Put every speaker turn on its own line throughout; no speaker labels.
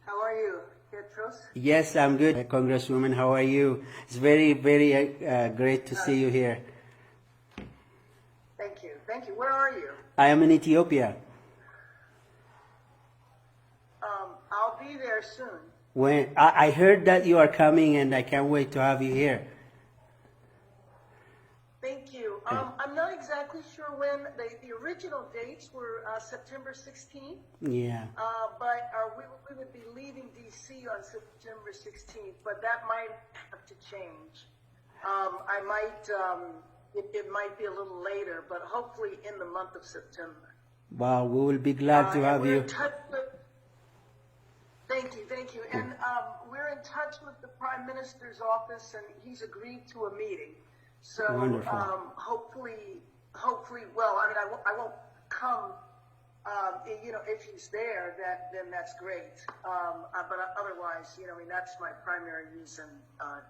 How are you, ቴዬድሮስ?
Yes, I'm good, Congresswoman. How are you? It's very, very great to see you here.
Thank you. Thank you. Where are you?
I am in Ethiopia.
I'll be there soon.
When I heard that you are coming, and I can't wait to have you here.
Thank you. I'm not exactly sure when. The original dates were September 16th.
Yeah.
But we would be leaving D.C. on September 16th, but that might have to change. I might, it might be a little later, but hopefully in the month of September.
Wow, we will be glad to have you.
Thank you, thank you. And we're in touch with the Prime Minister's office, and he's agreed to a meeting. So hopefully, well, I mean, I won't come, if he's there, then that's great. But otherwise, I mean, that's my primary reason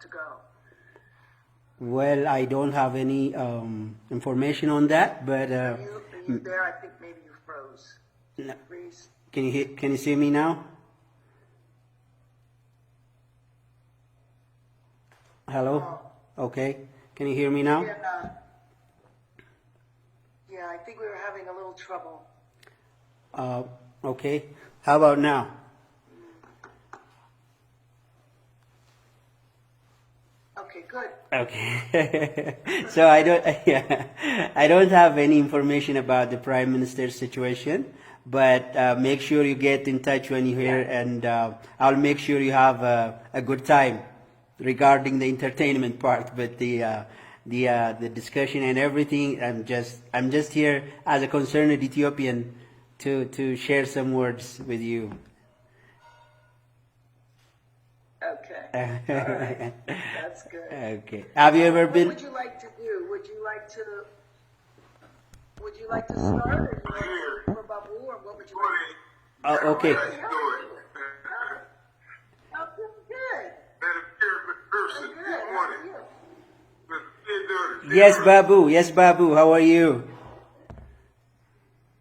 to go.
Well, I don't have any information on that, but
Are you there? I think maybe you froze.
No.
Freeze.
Can you see me now? Hello? Okay. Can you hear me now?
Yeah, I think we were having a little trouble.
Okay. How about now?
Okay, good.
Okay. So I don't have any information about the Prime Minister's situation, but make sure you get in touch when you're here, and I'll make sure you have a good time regarding the entertainment part, but the discussion and everything, I'm just here as a concerned Ethiopian to share some words with you.
Okay. All right. That's good.
Okay. Have you ever been?
What would you like to do? Would you like to start, or you want to for Babu, or what would you like?
Oh, okay. Yes, Babu. Yes, Babu. How are you?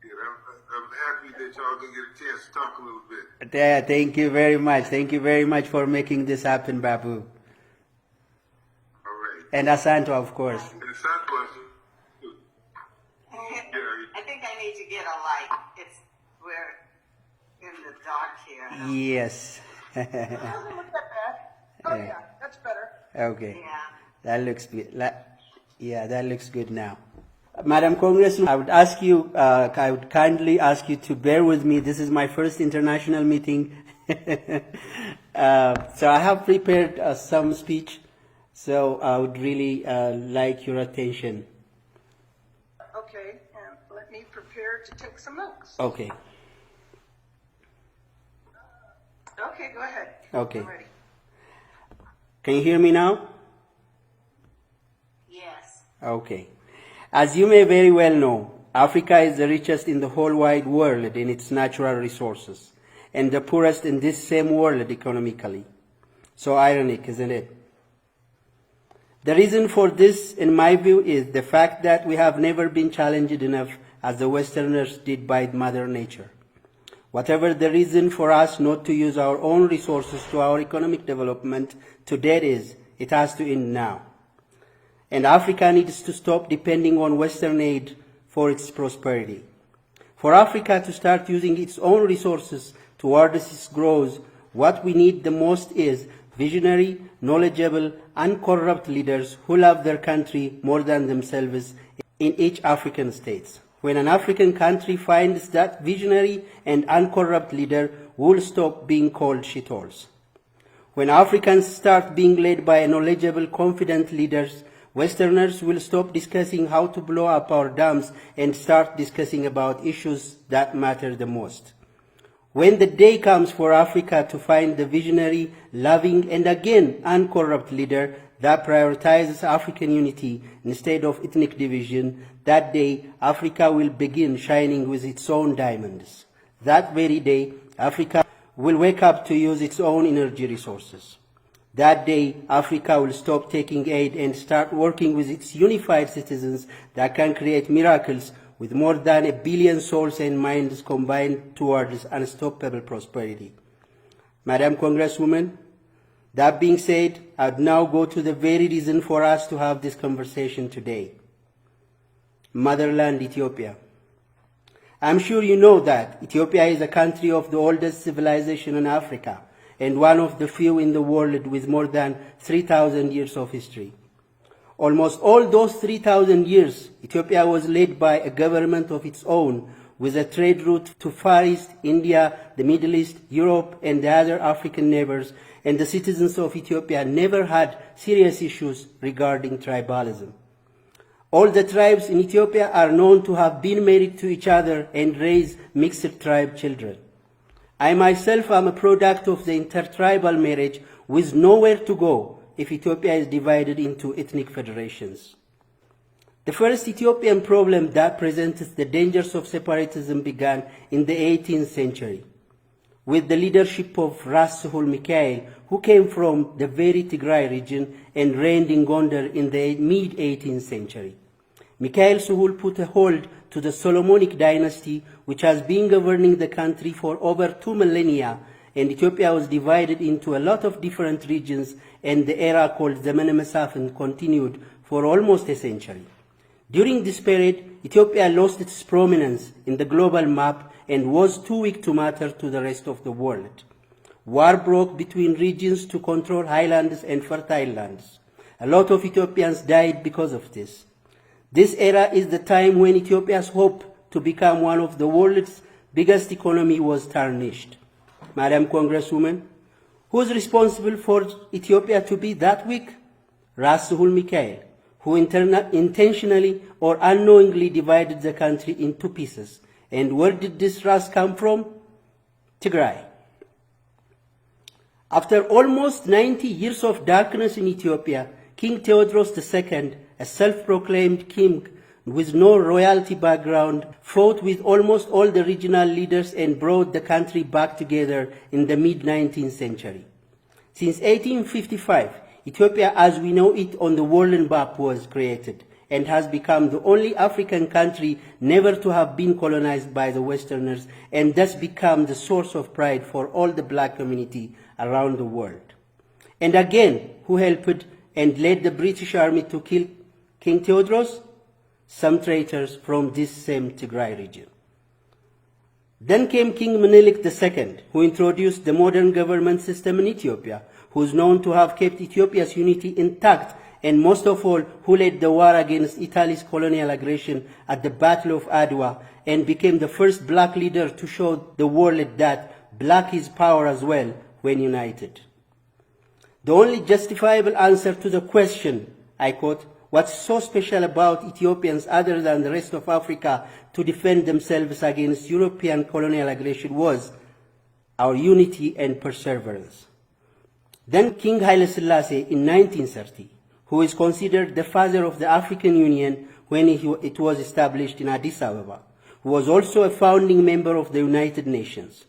I'm happy that y'all gonna get a chance to talk a little bit.
Yeah, thank you very much. Thank you very much for making this happen, Babu.
All right.
And Asanto, of course.
And Asanto,
I think I need to get a light. We're in the dark here.
Yes.
It doesn't look that bad. Oh yeah, that's better.
Okay.
Yeah.
That looks good. Yeah, that looks good now. Madam Congresswoman, I would kindly ask you to bear with me. This is my first international meeting. So I have prepared some speech. So I would really like your attention.
Okay, and let me prepare to take some notes.
Okay.
Okay, go ahead.
Okay.
I'm ready.
Can you hear me now?
Yes.
Okay. As you may very well know, Africa is the richest in the whole wide world in its natural resources, and the poorest in this same world economically. So ironic, isn't it? The reason for this, in my view, is the fact that we have never been challenged enough as the Westerners did by Mother Nature. Whatever the reason for us not to use our own resources to our economic development to date is, it has to end now. And Africa needs to stop depending on Western aid for its prosperity. For Africa to start using its own resources towards its growth, what we need the most is visionary, knowledgeable, uncorrupt leaders who love their country more than themselves in each African state. When an African country finds that visionary and uncorrupt leader, will stop being called shitholes. When Africans start being led by knowledgeable, confident leaders, Westerners will stop discussing how to blow up our dams and start discussing about issues that matter the most. When the day comes for Africa to find the visionary, loving, and again uncorrupt leader that prioritizes African unity instead of ethnic division, that day Africa will begin shining with its own diamonds. That very day, Africa will wake up to use its own energy resources. That day, Africa will stop taking aid and start working with its unified citizens that can create miracles with more than 1 billion souls and minds combined towards unstoppable prosperity. Madam Congresswoman, that being said, I'd now go to the very reason for us to have this conversation today. Motherland Ethiopia. I'm sure you know that Ethiopia is a country of the oldest civilization in Africa and one of the few in the world with more than 3,000 years of history. Almost all those 3,000 years, Ethiopia was led by a government of its own with a trade route to Far East, India, the Middle East, Europe, and the other African neighbors, and the citizens of Ethiopia never had serious issues regarding tribalism. All the tribes in Ethiopia are known to have been married to each other and raised mixed tribe children. I myself am a product of the intertribal marriage with nowhere to go if Ethiopia is divided into ethnic federations. The first Ethiopian problem that presents the dangers of separatism began in the 18th century with the leadership of Ras Sahul Mikael, who came from the very Tigray region and reigned in Gondar in the mid-18th century. Mikael Sahul put a hold to the Solomonic dynasty, which has been governing the country for over 2 millennia, and Ethiopia was divided into a lot of different regions, and the era called Zemene Mesafint continued for almost a century. During this period, Ethiopia lost its prominence in the global map and was too weak to matter to the rest of the world. War broke between regions to control highlands and fertile lands. A lot of Ethiopians died because of this. This era is the time when Ethiopia's hope to become one of the world's biggest economy was tarnished. Madam Congresswoman, who is responsible for Ethiopia to be that weak? Ras Sahul Mikael, who intentionally or unknowingly divided the country into pieces. And where did this Ras come from? Tigray. After almost 90 years of darkness in Ethiopia, King Teyyedroስ II, a self-proclaimed king with no royalty background, fought with almost all the regional leaders and brought the country back together in the mid-19th century. Since 1855, Ethiopia as we know it on the world map was created and has become the only African country never to have been colonized by the Westerners, and thus become the source of pride for all the black community around the world. And again, who helped and led the British army to kill King Teyyedroስ? Some traitors from this same Tigray region. Then came King Menelik II, who introduced the modern government system in Ethiopia, who is known to have kept Ethiopia's unity intact, and most of all, who led the war against Italy's colonial aggression at the Battle of Adwa, and became the first black leader to show the world that black is power as well when united. The only justifiable answer to the question, I quote, what's so special about Ethiopians other than the rest of Africa to defend themselves against European colonial aggression was our unity and perseverance. Then King Haile Selassie in 1930, who is considered the father of the African Union when it was established in Addis Ababa, who was also a founding member of the United Nations,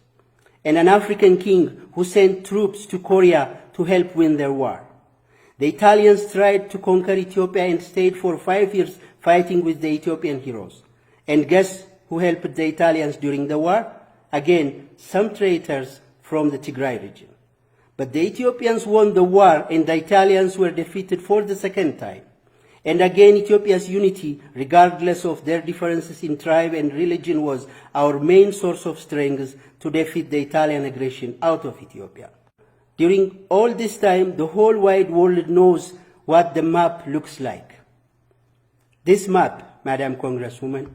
and an African king who sent troops to Korea to help win their war. The Italians tried to conquer Ethiopia and stayed for 5 years fighting with the Ethiopian heroes. And guess who helped the Italians during the war? Again, some traitors from the Tigray region. But the Ethiopians won the war and the Italians were defeated for the second time. And again, Ethiopia's unity, regardless of their differences in tribe and religion, was our main source of strength to defeat the Italian aggression out of Ethiopia. During all this time, the whole wide world knows what the map looks like. This map, Madam Congresswoman,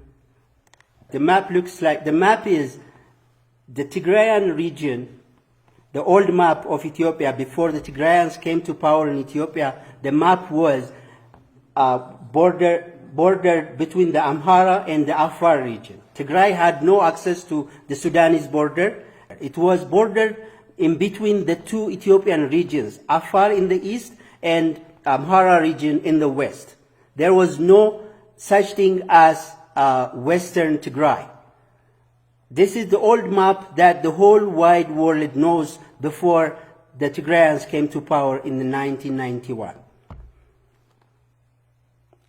the map is the Tigrayan region, the old map of Ethiopia before the Tigrayans came to power in Ethiopia. The map was bordered between the Amhara and the Afar region. Tigray had no access to the Sudanese border. It was bordered in between the two Ethiopian regions, Afar in the east and Amhara region in the west. There was no such thing as Western Tigray. This is the old map that the whole wide world knows before the Tigrayans came to power in 1991.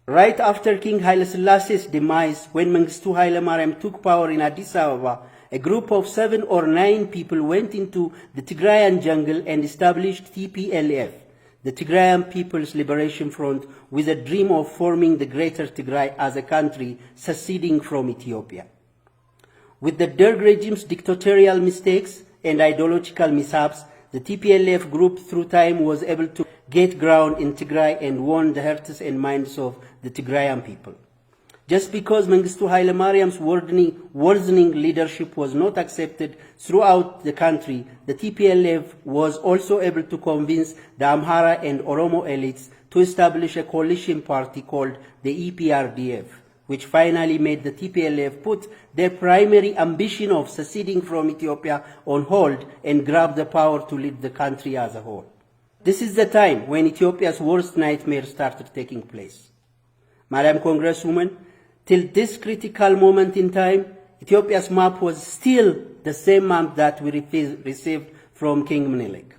Right after King Haile Selassie's demise, when Mengistu Haile Mariam took power in Addis Ababa a group of 7 or 9 people went into the Tigrayan jungle and established TPLF, the Tigrayan People's Liberation Front, with a dream of forming the Greater Tigray as a country seceding from Ethiopia. With the Derg regime's dictatorial mistakes and ideological mishaps, the TPLF group through time was able to get ground in Tigray and won the hearts and minds of the Tigrayan people. Just because Mengistu Haile Mariam's worsening leadership was not accepted throughout the country, the TPLF was also able to convince the Amhara and Oromo elites to establish a coalition party called the EPRDF, which finally made the TPLF put their primary ambition of seceding from Ethiopia on hold and grab the power to lead the country as a whole. This is the time when Ethiopia's worst nightmare started taking place. Madam Congresswoman, till this critical moment in time, Ethiopia's map was still the same map that we received from King Menelik.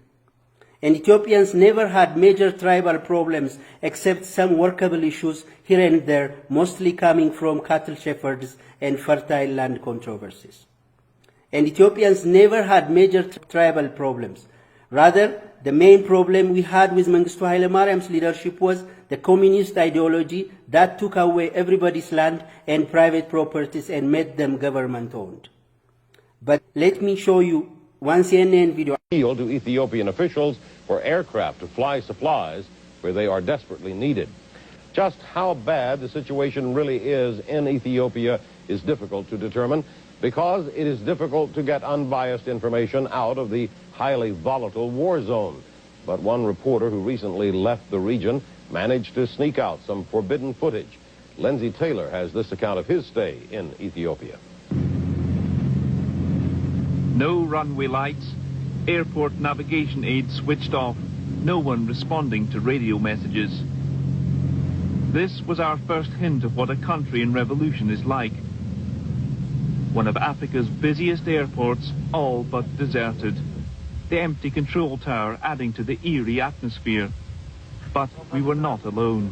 And Ethiopians never had major tribal problems except some workable issues here and there, mostly coming from cattle shepherds and fertile land controversies. And Ethiopians never had major tribal problems. Rather, the main problem we had with Mengistu Haile Mariam's leadership was the communist ideology that took away everybody's land and private properties and made them government-owned. But let me show you one CNN video.
Appeal to Ethiopian officials for aircraft to fly supplies where they are desperately needed. Just how bad the situation really is in Ethiopia is difficult to determine because it is difficult to get unbiased information out of the highly volatile war zone. But one reporter who recently left the region managed to sneak out some forbidden footage. Lindsay Taylor has this account of his stay in Ethiopia.
No runway lights, airport navigation aids switched off, no one responding to radio messages. This was our first hint of what a country in revolution is like. One of Africa's busiest airports, all but deserted. The empty control tower adding to the eerie atmosphere. But we were not alone.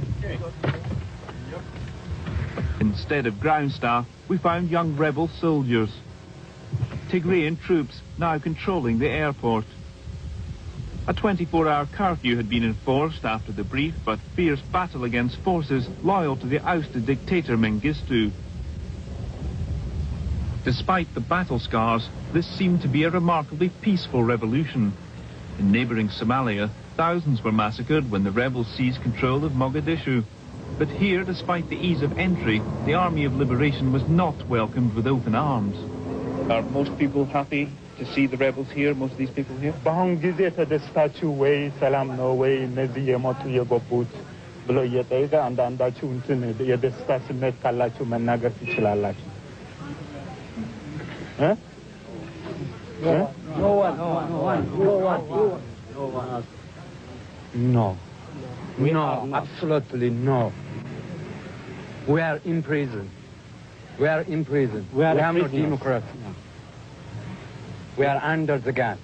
Instead of ground staff, we found young rebel soldiers. Tigrayan troops now controlling the airport. A 24-hour curfew had been enforced after the brief but fierce battle against forces loyal to the ousted dictator Mengistu. Despite the battle scars, this seemed to be a remarkably peaceful revolution. In neighbouring Somalia, thousands were massacred when the rebels seized control of Mogadishu. But here, despite the ease of entry, the Army of Liberation was not welcomed with open arms. Are most people happy to see the rebels here, most of these people here?
በአሁን ጊዜ ተደስታችሁ ወይ ሰላም ነው ወይ እነዚህ የሞቱ የገቡት ብሎ እየጠየቀ አንዳንዳችሁ እንትን የደስታ ስሜት ካላችሁ መናገር ትችላላችሁ። No, absolutely no. We are in prison. We are in prison. We have no democracy. We are under the gun.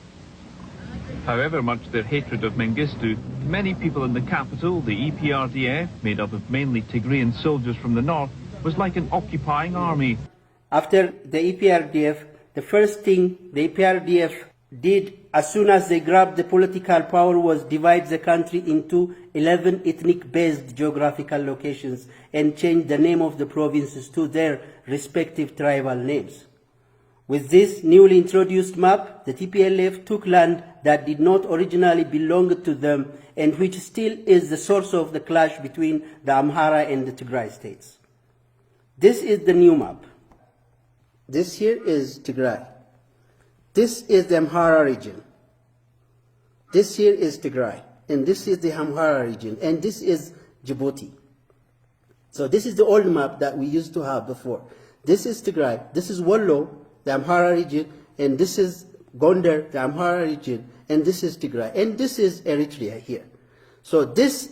However much their hatred of Mengistu, many people in the capital, the EPRDF, made up of mainly Tigrayan soldiers from the north, was like an occupying army.
After the EPRDF, the first thing the EPRDF did as soon as they grabbed the political power was divide the country into 11 ethnic-based geographical locations and change the name of the provinces to their respective tribal names. With this newly introduced map, the TPLF took land that did not originally belong to them and which still is the source of the clash between the Amhara and the Tigray states. This is the new map. This here is Tigray. This is the Amhara region. This here is Tigray. And this is the Amhara region. And this is Djibouti. So this is the old map that we used to have before. This is Tigray. This is Wollo, the Amhara region. And this is Gondar, the Amhara region. And this is Tigray. And this is Eritrea here. So this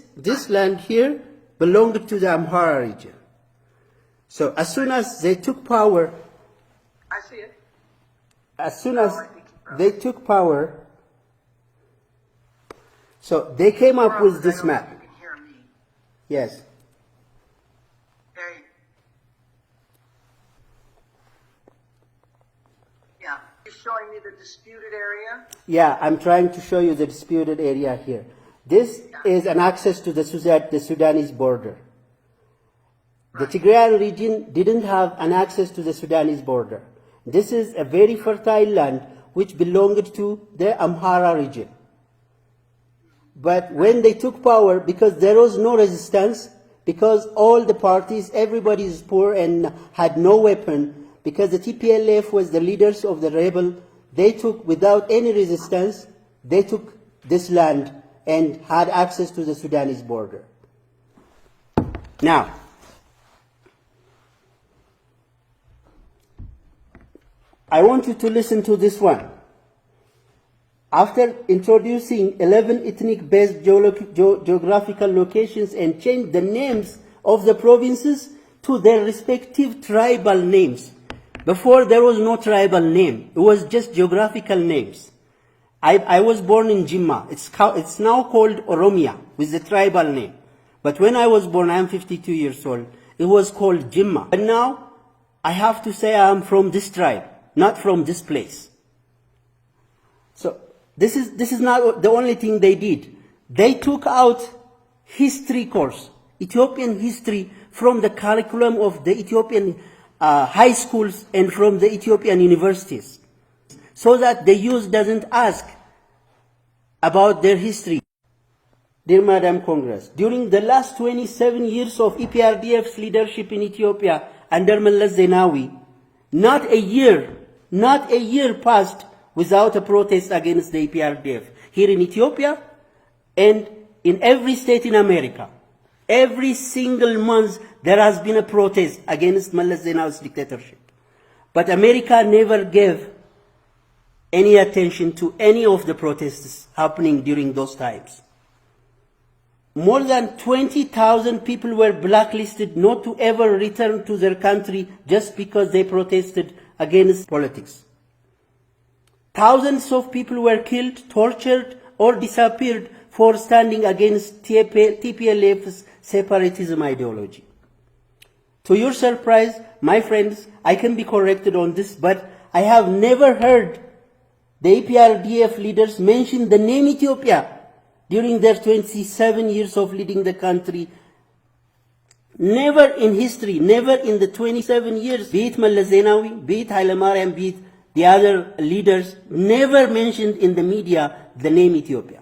land here belonged to the Amhara region. So as soon as they took power,
I see it.
as soon as they took power, so they came up with this map.
You can hear me.
Yes.
There you, You're showing me the disputed area?
Yeah, I'm trying to show you the disputed area here. This is an access to the Sudanese border. The Tigrayan region didn't have an access to the Sudanese border. This is a very fertile land which belonged to the Amhara region. But when they took power, because there was no resistance, because all the parties, everybody is poor and had no weapon, because the TPLF was the leaders of the rebel, they took, without any resistance, they took this land and had access to the Sudanese border. Now, I want you to listen to this one. After introducing 11 ethnic-based geographical locations and changed the names of the provinces to their respective tribal names. Before, there was no tribal name. It was just geographical names. I was born in Jimma. It's now called Oromia with the tribal name. But when I was born, I'm 52 years old, it was called Jimma. But now, I have to say I'm from this tribe, not from this place. So, this is not the only thing they did. They took out history course, Ethiopian history, from the curriculum of the Ethiopian high schools and from the Ethiopian universities, so that the youth doesn't ask about their history. Dear Madam Congress, during the last 27 years of EPRDF's leadership in Ethiopia under Meles Zenawi, not a year passed without a protest against the EPRDF. Here in Ethiopia and in every state in America, every single month there has been a protest against Meles Zenawi's dictatorship. But America never gave any attention to any of the protests happening during those times. More than 20,000 people were blacklisted not to ever return to their country just because they protested against politics. Thousands of people were killed, tortured, or disappeared for standing against TPLF's separatism ideology. To your surprise, my friends, I can be corrected on this, but I have never heard the EPRDF leaders mention the name Ethiopia during their 27 years of leading the country. Never in history, never in the 27 years, be it Meles Zenawi, be it Haile Mariam, be it the other leaders, never mentioned in the media the name Ethiopia.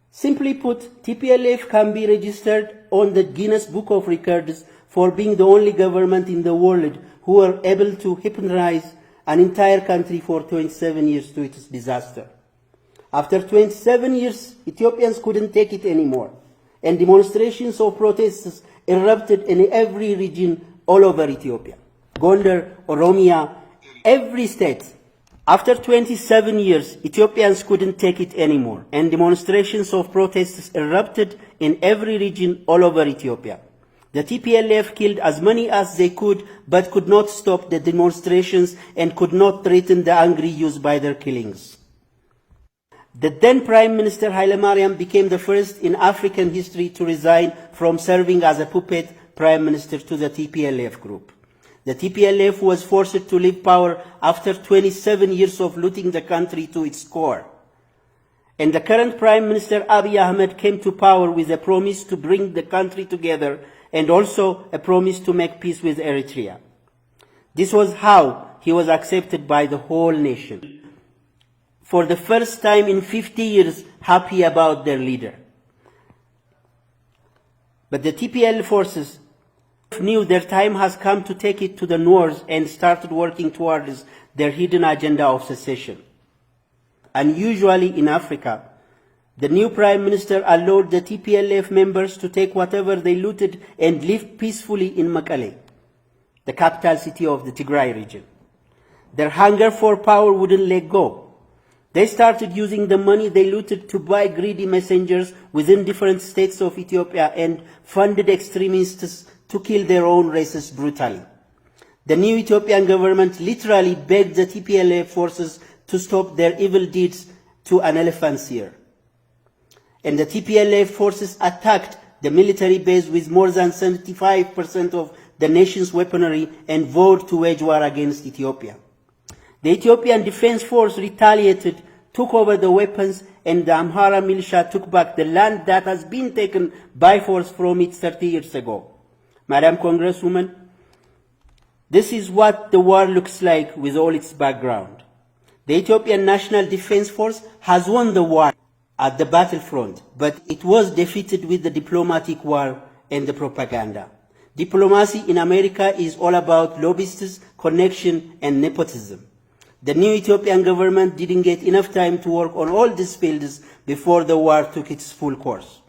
Simply put, TPLF can be registered on the Guinness Book of Records for being the only government in the world who were able to hypnotize an entire country for 27 years to its disaster. After 27 years, Ethiopians couldn't take it anymore, and demonstrations of protests erupted in every region all over Ethiopia. Gondar, Oromia, every state. After 27 years, Ethiopians couldn't take it anymore, and demonstrations of protests erupted in every region all over Ethiopia. The TPLF killed as many as they could, but could not stop the demonstrations and could not threaten the angry youth by their killings. The then Prime Minister Haile Mariam became the first in African history to resign from serving as a puppet Prime Minister to the TPLF group. The TPLF was forced to leave power after 27 years of looting the country to its core. And the current Prime Minister Abiy Ahmed came to power with a promise to bring the country together and also a promise to make peace with Eritrea. This was how he was accepted by the whole nation. For the first time in 50 years, happy about their leader. But the TPL forces knew their time has come to take it to the north and started working towards their hidden agenda of secession. Unusually in Africa, the new Prime Minister allowed the TPLF members to take whatever they looted and live peacefully in Mekelle, the capital city of the Tigray region. Their hunger for power wouldn't let go. They started using the money they looted to buy greedy messengers within different states of Ethiopia and funded extremists to kill their own races brutally. The new Ethiopian government literally begged the TPLF forces to stop their evil deeds to an elephant's ear. And the TPLF forces attacked the military base with more than 75% of the nation's weaponry and vowed to wage war against Ethiopia. The Ethiopian Defense Force retaliated, took over the weapons, and the Amhara militia took back the land that has been taken by force from it 30 years ago. Madam Congresswoman, this is what the war looks like with all its background. The Ethiopian National Defense Force has won the war at the battlefront, but it was defeated with the diplomatic war and the propaganda. Diplomacy in America is all about lobbyists, connection, and nepotism. The new Ethiopian government didn't get enough time to work on all these fields before the war took its full course.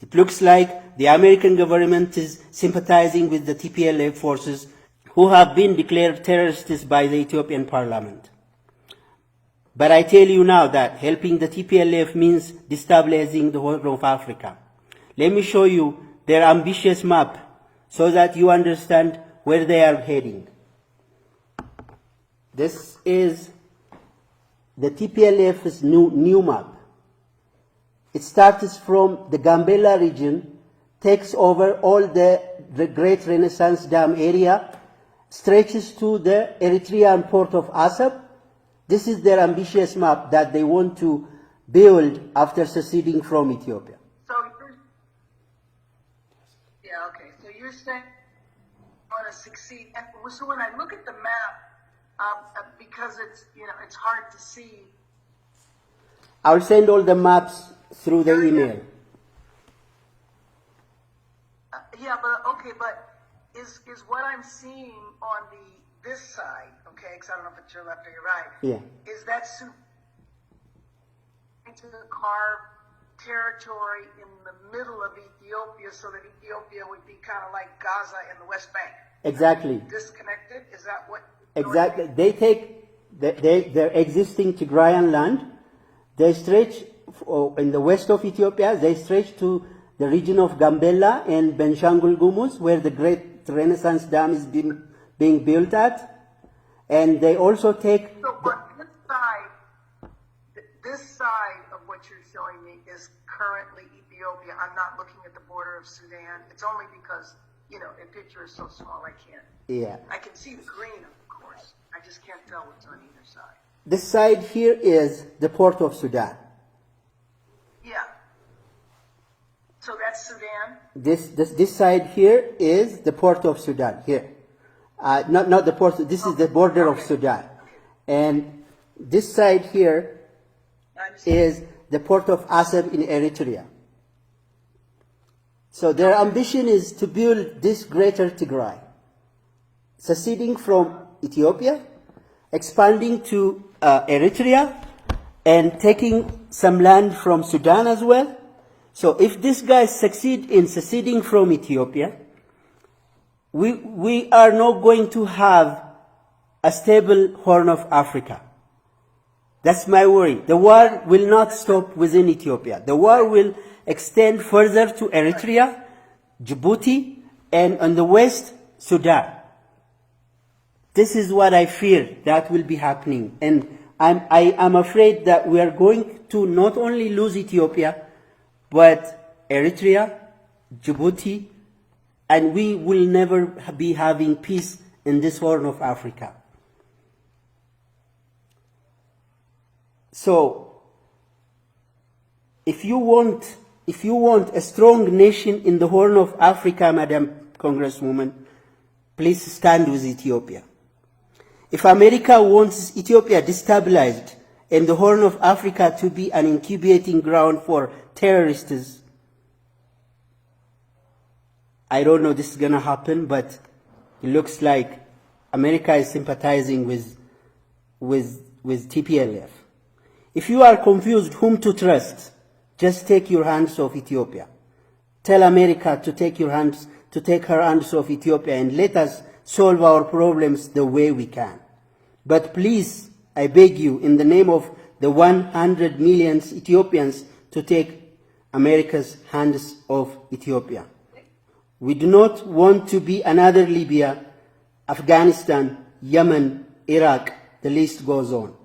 It looks like the American government is sympathizing with the TPLF forces who have been declared terrorists by the Ethiopian parliament. But I tell you now that helping the TPLF means destabilizing the whole of Africa. Let me show you their ambitious map so that you understand where they are heading. This is the TPLF's new map. It starts from the Gambela region, takes over all the Great Renaissance Dam area, stretches to the Eritrean port of Assab. This is their ambitious map that they want to build after seceding from Ethiopia.
So you're saying you want to succeed. And so when I look at the map, because it's hard to see.
I'll send all the maps through the email.
But is what I'm seeing on this side, okay, because I don't know if it's your left or your right.
Yeah.
Is that to carve territory in the middle of Ethiopia so that Ethiopia would be kind of like Gaza and the West Bank?
Exactly.
Disconnected? Is that what?
Exactly. They take their existing Tigrayan land, they stretch in the west of Ethiopia, they stretch to the region of Gambela and Benshangul Gumuz, where the Great Renaissance Dam is being built at. And they also take...
So this side of what you're showing me is currently Ethiopia. I'm not looking at the border of Sudan. It's only because, the picture is so small I can't.
Yeah.
I can see the green, of course. I just can't tell what's on either side.
This side here is the port of Sudan.
Yeah. So that's Sudan?
This side here is the port of Sudan, here. Not the port, this is the border of Sudan. And this side here is the port of Assab in Eritrea. So their ambition is to build this greater Tigray, seceding from Ethiopia, expanding to Eritrea, and taking some land from Sudan as well. So if these guys succeed in seceding from Ethiopia, we are not going to have a stable Horn of Africa. That's my worry. The war will not stop within Ethiopia. The war will extend further to Eritrea, Djibouti, and on the west, Sudan. This is what I fear that will be happening. And I am afraid that we are going to not only lose Ethiopia, but Eritrea, Djibouti, and we will never be having peace in this Horn of Africa. So, if you want a strong nation in the Horn of Africa, Madam Congresswoman, please stand with Ethiopia. If America wants Ethiopia destabilized and the Horn of Africa to be an incubating ground for terrorists, I don't know this is going to happen, but it looks like America is sympathizing with TPLF. If you are confused whom to trust, just take your hands off Ethiopia. Tell America to take her hands off Ethiopia and let us solve our problems the way we can. But please, I beg you, in the name of the 100 million Ethiopians, to take America's hands off Ethiopia. We do not want to be another Libya, Afghanistan, Yemen, Iraq, the list goes on.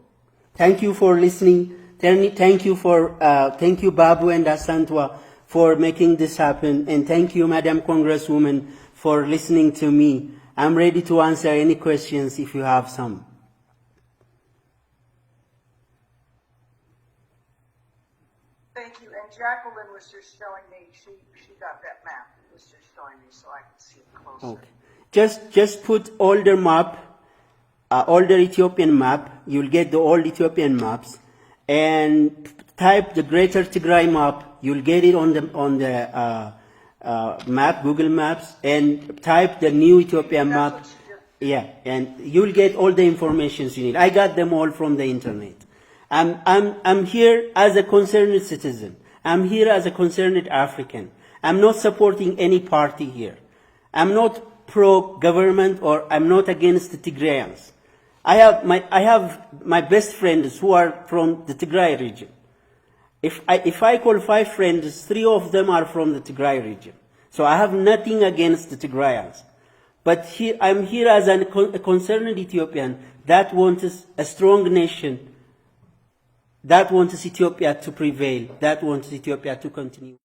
Thank you for listening. Thank you Babu and Asantwa for making this happen. And thank you, Madam Congresswoman, for listening to me. I'm ready to answer any questions if you have some.
Thank you. And Jacqueline was just showing me, she got that map. It was just showing me so I could see it closer.
Okay. Just put older map, older Ethiopian map. You'll get the old Ethiopian maps, and type the Greater Tigray map. You'll get it on the map, Google Maps, and type the new Ethiopian map. Yeah, and you'll get all the information you need. I got them all from the internet. I'm here as a concerned citizen. I'm here as a concerned African. I'm not supporting any party here. I'm not pro-government, or I'm not against the Tigrayans. I have my best friends who are from the Tigray region. If I call 5 friends, 3 of them are from the Tigray region. So I have nothing against the Tigrayans. But I'm here as a concerned Ethiopian that wants a strong nation, that wants Ethiopia to prevail, that wants Ethiopia to continue.